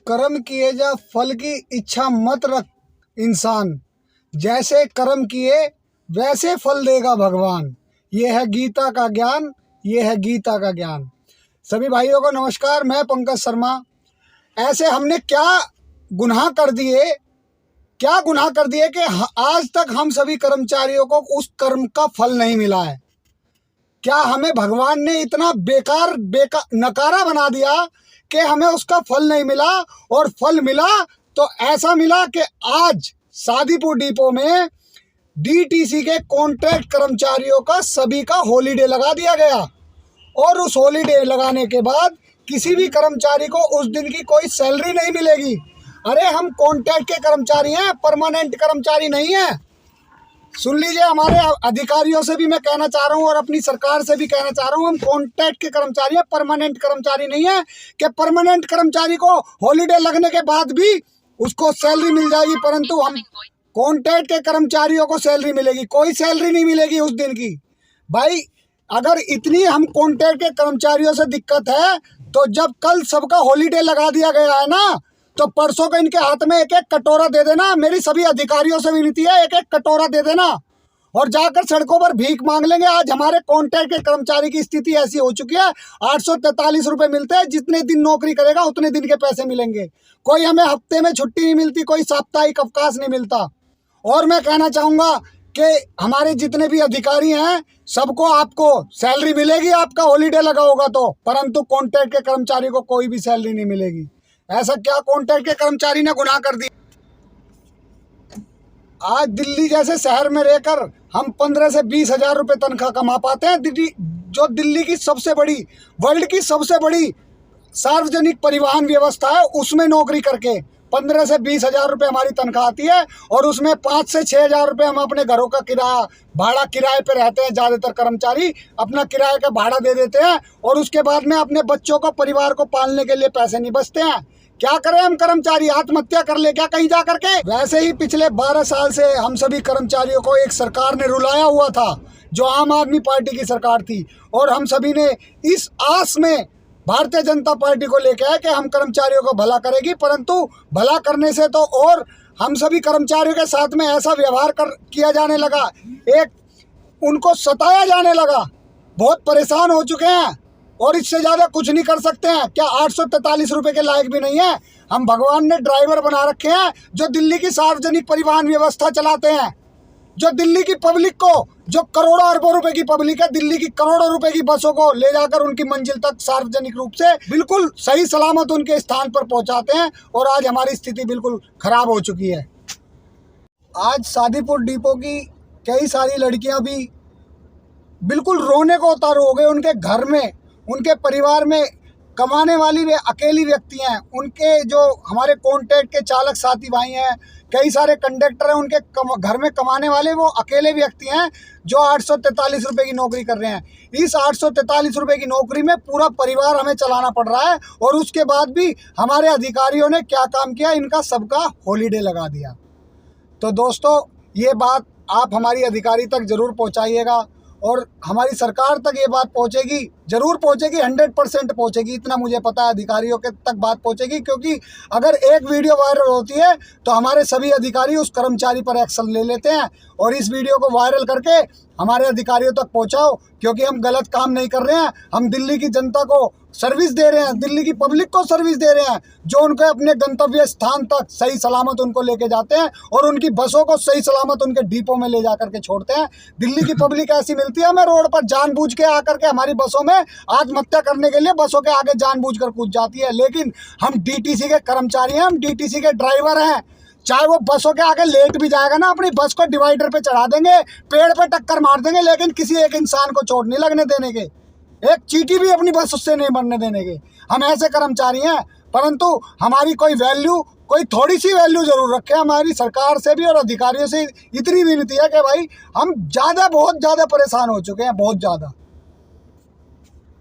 कर्म किए जा फल की इच्छा मत रख इंसान, जैसे कर्म किए वैसे फल देगा भगवान। ये है गीता का ज्ञान, ये है गीता का ज्ञान। सभी भाइयों को नमस्कार, मैं पंकज शर्मा। ऐसे हमने क्या गुनाह कर दिए कि आज तक हम सभी कर्मचारियों को उस कर्म का फल नहीं मिला है। क्या हमें भगवान ने इतना बेकार नकारा बना दिया कि हमें उसका फल नहीं मिला, और फल मिला तो ऐसा मिला कि आज सादीपुर डिपो में डीटीसी के कॉन्ट्रैक्ट कर्मचारियों का सभी का हॉलीडे लगा दिया गया। और उस हॉलीडे लगाने के बाद किसी भी कर्मचारी को उस दिन की कोई सैलरी नहीं मिलेगी। अरे हम कॉन्ट्रैक्ट के कर्मचारी हैं, परमानेंट कर्मचारी नहीं हैं। सुन लीजिए, हमारे अधिकारियों से भी मैं कहना चाह रहा हूं और अपनी सरकार से भी कहना चाह रहा हूं, हम कॉन्ट्रैक्ट के कर्मचारी हैं, परमानेंट कर्मचारी नहीं है। कि परमानेंट कर्मचारी को हॉलीडे लगने के बाद भी उसको सैलरी मिल जाएगी, परंतु हम कॉन्ट्रैक्ट के कर्मचारियों को सैलरी मिलेगी, कोई सैलरी नहीं मिलेगी उस दिन की। भाई अगर इतनी हम कॉन्ट्रैक्ट के कर्मचारियों से दिक्कत है, तो जब कल सबका हॉलीडे लगा दिया गया है ना, तो परसों को इनके हाथ में एक एक कटोरा दे देना। मेरी सभी अधिकारियों से विनती है, एक एक कटोरा दे देना और जाकर सड़कों पर भीख मांग लेंगे। आज हमारे कॉन्ट्रैक्ट के कर्मचारी की स्थिति ऐसी हो चुकी है, 843 रुपये मिलते हैं। जितने दिन नौकरी करेगा उतने दिन के पैसे मिलेंगे। कोई हमें हफ्ते में छुट्टी नहीं मिलती, कोई साप्ताहिक अवकाश नहीं मिलता। और मैं कहना चाहूँगा कि हमारे जितने भी अधिकारी हैं, सबको आपको सैलरी मिलेगी, आपका हॉलीडे लगा होगा तो, परंतु कॉन्ट्रैक्ट के कर्मचारी को कोई भी सैलरी नहीं मिलेगी। ऐसा क्या कॉन्ट्रैक्ट के कर्मचारी ने गुनाह कर दिया? आज दिल्ली जैसे शहर में रहकर हम 15 से 20 हजार रुपये तनख्वाह कमा पाते हैं। जो दिल्ली की सबसे बड़ी, वर्ल्ड की सबसे बड़ी सार्वजनिक परिवहन व्यवस्था है, उसमें नौकरी करके 15 से 20 हजार रुपये हमारी तनख्वाह आती है। और उसमें 5 से 6 हजार रुपये हम अपने घरों का किराया, भाड़ा किराए पे रहते हैं। ज़्यादातर कर्मचारी अपना किराए का भाड़ा दे देते हैं, और उसके बाद में अपने बच्चों को, परिवार को पालने के लिए पैसे नहीं बचते हैं। क्या करें हम कर्मचारी? आत्महत्या कर ले क्या कहीं जा करके? वैसे ही पिछले 12 साल से हम सभी कर्मचारियों को एक सरकार ने रुलाया हुआ था, जो आम आदमी पार्टी की सरकार थी। और हम सभी ने इस आस में भारतीय जनता पार्टी को लेकर आए कि हम कर्मचारियों को भला करेगी, परंतु भला करने से तो और हम सभी कर्मचारियों के साथ में ऐसा व्यवहार किया जाने लगा, एक उनको सताया जाने लगा। बहुत परेशान हो चुके हैं और इससे ज़्यादा कुछ नहीं कर सकते हैं। क्या 843 रुपये के लायक भी नहीं है? हम भगवान ने ड्राइवर बना रखे हैं जो दिल्ली की सार्वजनिक परिवहन व्यवस्था चलाते हैं, जो दिल्ली की पब्लिक को, जो करोड़ों अरबों रुपए की पब्लिक है, दिल्ली की करोड़ों रुपए की बसों को ले जाकर उनकी मंजिल तक सार्वजनिक रूप से बिल्कुल सही सलामत उनके स्थान पर पहुंचाते हैं। और आज हमारी स्थिति बिल्कुल खराब हो चुकी है। आज सादीपुर डिपो की कई सारी लड़कियां भी बिल्कुल रोने को उतार हो गए। उनके घर में, उनके परिवार में कमाने वाली वे अकेली व्यक्ति हैं। उनके जो हमारे कॉन्ट्रैक्ट के चालक साथी भाई हैं, कई सारे कंडक्टर हैं, उनके घर में कमाने वाले वो अकेले व्यक्ति हैं जो 843 रुपये की नौकरी कर रहे हैं। इस 843 रुपये की नौकरी में पूरा परिवार हमें चलाना पड़ रहा है। और उसके बाद भी हमारे अधिकारियों ने क्या काम किया, इनका सबका हॉलीडे लगा दिया। तो दोस्तों, ये बात आप हमारी अधिकारी तक ज़रूर पहुँचाइएगा, और हमारी सरकार तक ये बात पहुंचेगी, जरूर पहुंचेगी, 100% पहुंचेगी। इतना मुझे पता है, अधिकारियों के तक बात पहुंचेगी। क्योंकि अगर एक वीडियो वायरल होती है तो हमारे सभी अधिकारी उस कर्मचारी पर एक्शन ले लेते हैं। और इस वीडियो को वायरल करके हमारे अधिकारियों तक पहुंचाओ, क्योंकि हम गलत काम नहीं कर रहे हैं। हम दिल्ली की जनता को सर्विस दे रहे हैं, दिल्ली की पब्लिक को सर्विस दे रहे हैं, जो उनको अपने गंतव्य स्थान तक सही सलामत उनको लेके जाते हैं, और उनकी बसों को सही सलामत उनके डिपो में ले जा करके छोड़ते हैं। दिल्ली की पब्लिक ऐसी मिलती है हमें रोड पर, जानबूझ के आकर के हमारी बसों में आत्महत्या करने के लिए बसों के आगे जानबूझकर कूद जाती है। लेकिन हम डीटीसी के कर्मचारी हैं, हम डीटीसी के ड्राइवर हैं। चाहे वो बसों के आगे लेट भी जाएगा ना, अपनी बस को डिवाइडर पे चढ़ा देंगे, पेड़ पे टक्कर मार देंगे, लेकिन किसी एक इंसान को चोट नहीं लगने देने के, एक चींटी भी अपनी बस उससे नहीं बनने देने के। हम ऐसे कर्मचारी हैं, परंतु हमारी कोई वैल्यू, कोई थोड़ी सी वैल्यू जरूर रखे। हमारी सरकार से भी और अधिकारियों से इतनी विनती है कि भाई हम बहुत ज़्यादा परेशान हो चुके हैं, बहुत ज़्यादा।